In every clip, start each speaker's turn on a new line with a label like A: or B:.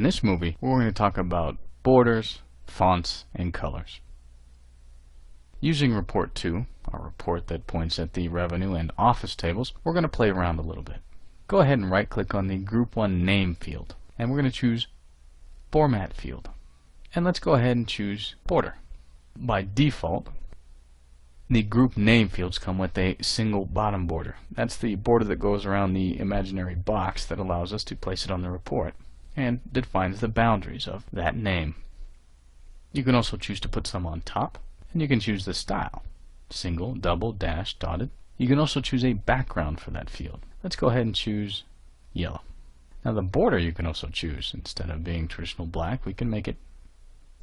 A: In this movie, we're going to talk about borders, fonts, and colors. Using Report 2, our report that points at the revenue and office tables, we're going to play around a little bit. Go ahead and right-click on the Group 1 Name field, and we're going to choose Format field. And let's go ahead and choose Border. By default, the group name fields come with a single bottom border. That's the border that goes around the imaginary box that allows us to place it on the report and defines the boundaries of that name. You can also choose to put some on top, and you can choose the style, single, double, dash, dotted. You can also choose a background for that field. Let's go ahead and choose yellow. Now the border you can also choose. Instead of being traditional black, we can make it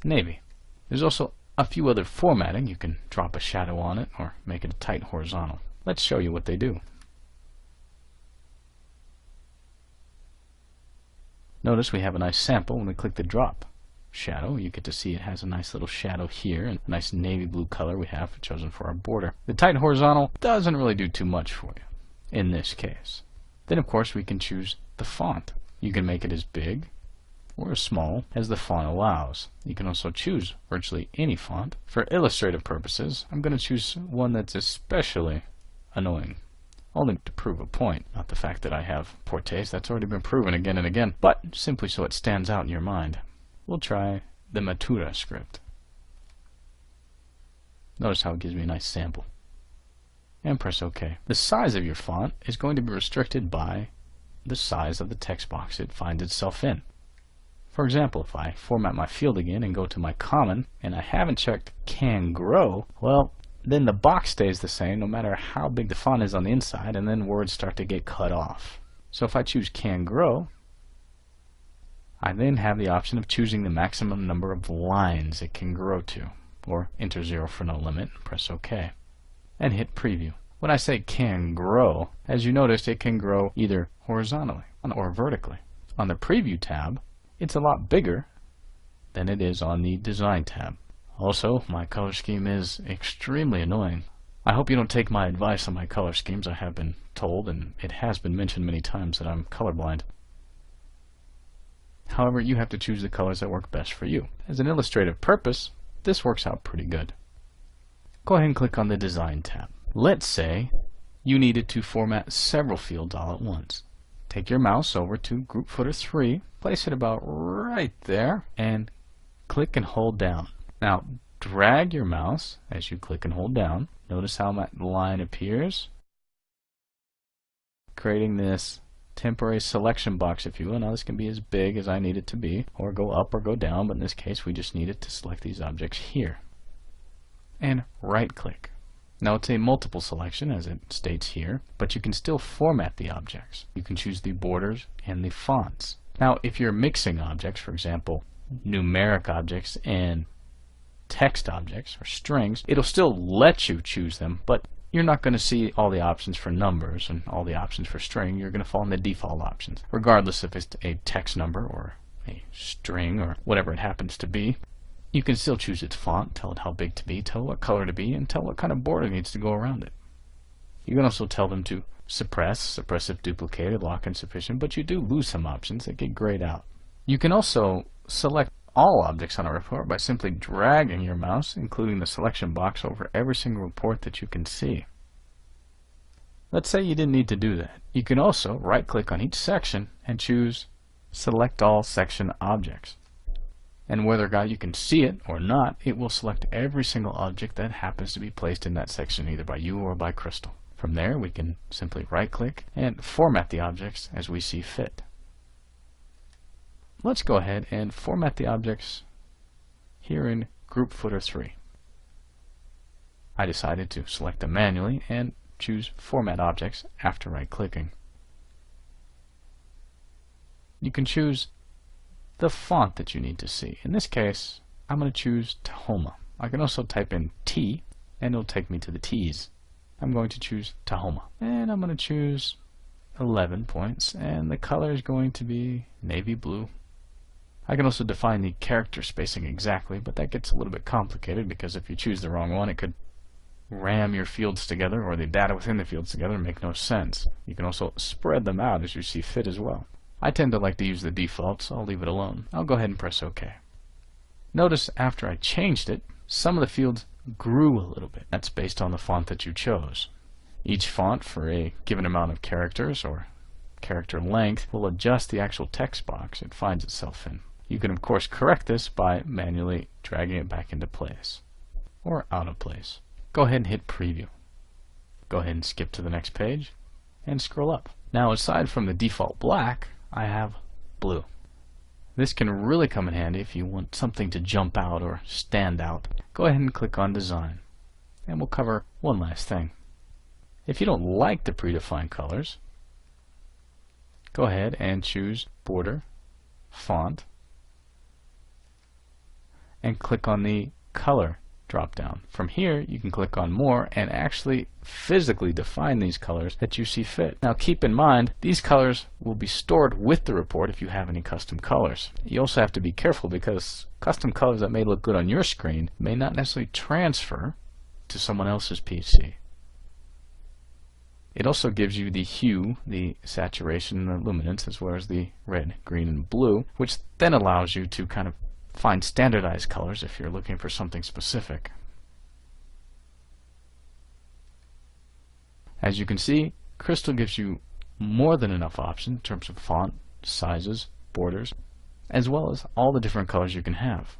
A: navy. There's also a few other formatting. You can drop a shadow on it or make it a tight horizontal. Let's show you what they do. Notice we have a nice sample. When we click the drop shadow, you get to see it has a nice little shadow here and a nice navy blue color we have chosen for our border. The tight horizontal doesn't really do too much for you in this case. Then of course we can choose the font. You can make it as big or as small as the font allows. You can also choose virtually any font. For illustrative purposes, I'm going to choose one that's especially annoying. Only to prove a point, not the fact that I have poor taste. That's already been proven again and again, but simply so it stands out in your mind. We'll try the Matura script. Notice how it gives me a nice sample. And press OK. The size of your font is going to be restricted by the size of the text box it finds itself in. For example, if I format my field again and go to my common, and I haven't checked can grow, well, then the box stays the same no matter how big the font is on the inside, and then words start to get cut off. So if I choose can grow, I then have the option of choosing the maximum number of lines it can grow to, or enter 0 for no limit, and press OK, and hit preview. When I say can grow, as you noticed, it can grow either horizontally or vertically. On the preview tab, it's a lot bigger than it is on the design tab. Also, my color scheme is extremely annoying. I hope you don't take my advice on my color schemes. I have been told, and it has been mentioned many times, that I'm colorblind. However, you have to choose the colors that work best for you. As an illustrative purpose, this works out pretty good. Go ahead and click on the Design tab. Let's say you needed to format several fields all at once. Take your mouse over to Group Footer 3, place it about right there, and click and hold down. Now, drag your mouse as you click and hold down. Notice how that line appears, creating this temporary selection box, if you will. Now this can be as big as I need it to be, or go up or go down, but in this case we just need it to select these objects here. And right click. Now it's a multiple selection as it states here, but you can still format the objects. You can choose the borders and the fonts. Now if you're mixing objects, for example numeric objects and text objects or strings, it'll still let you choose them, but you're not going to see all the options for numbers and all the options for string. You're going to fall in the default options, regardless if it's a text number or a string or whatever it happens to be. You can still choose its font, tell it how big to be, tell it what color to be, and tell what kind of border needs to go around it. You can also tell them to suppress if duplicated, lock insufficient, but you do lose some options that get grayed out. You can also select all objects on a report by simply dragging your mouse, including the selection box, over every single report that you can see. Let's say you didn't need to do that. You can also right-click on each section and choose Select All Section Objects. And whether you can see it or not, it will select every single object that happens to be placed in that section, either by you or by Crystal. From there, we can simply right-click and format the objects as we see fit. Let's go ahead and format the objects here in Group Footer 3. I decided to select them manually and choose Format Objects after right-clicking. You can choose the font that you need to see. In this case, I'm going to choose Tahoma. I can also type in T, and it'll take me to the T's. I'm going to choose Tahoma, and I'm going to choose 11 points, and the color is going to be navy blue. I can also define the character spacing exactly, but that gets a little bit complicated because if you choose the wrong one, it could ram your fields together, or the data within the fields together, and make no sense. You can also spread them out as you see fit as well. I tend to like to use the default, so I'll leave it alone. I'll go ahead and press OK. Notice after I changed it, some of the fields grew a little bit. That's based on the font that you chose. Each font for a given amount of characters or character length will adjust the actual text box it finds itself in. You can of course correct this by manually dragging it back into place or out of place. Go ahead and hit preview. Go ahead and skip to the next page and scroll up. Now aside from the default black, I have blue. This can really come in handy if you want something to jump out or stand out. Go ahead and click on design and we'll cover one last thing. If you don't like the predefined colors, go ahead and choose border, font, and click on the color drop down. From here you can click on more and actually physically define these colors that you see fit. Now keep in mind these colors will be stored with the report if you have any custom colors. You also have to be careful because custom colors that may look good on your screen may not necessarily transfer to someone else's PC. It also gives you the hue, the saturation, and the luminance, as well as the red, green, and blue, which then allows you to kind of find standardized colors if you're looking for something specific. As you can see, Crystal gives you more than enough options in terms of font, sizes, borders, as well as all the different colors you can have.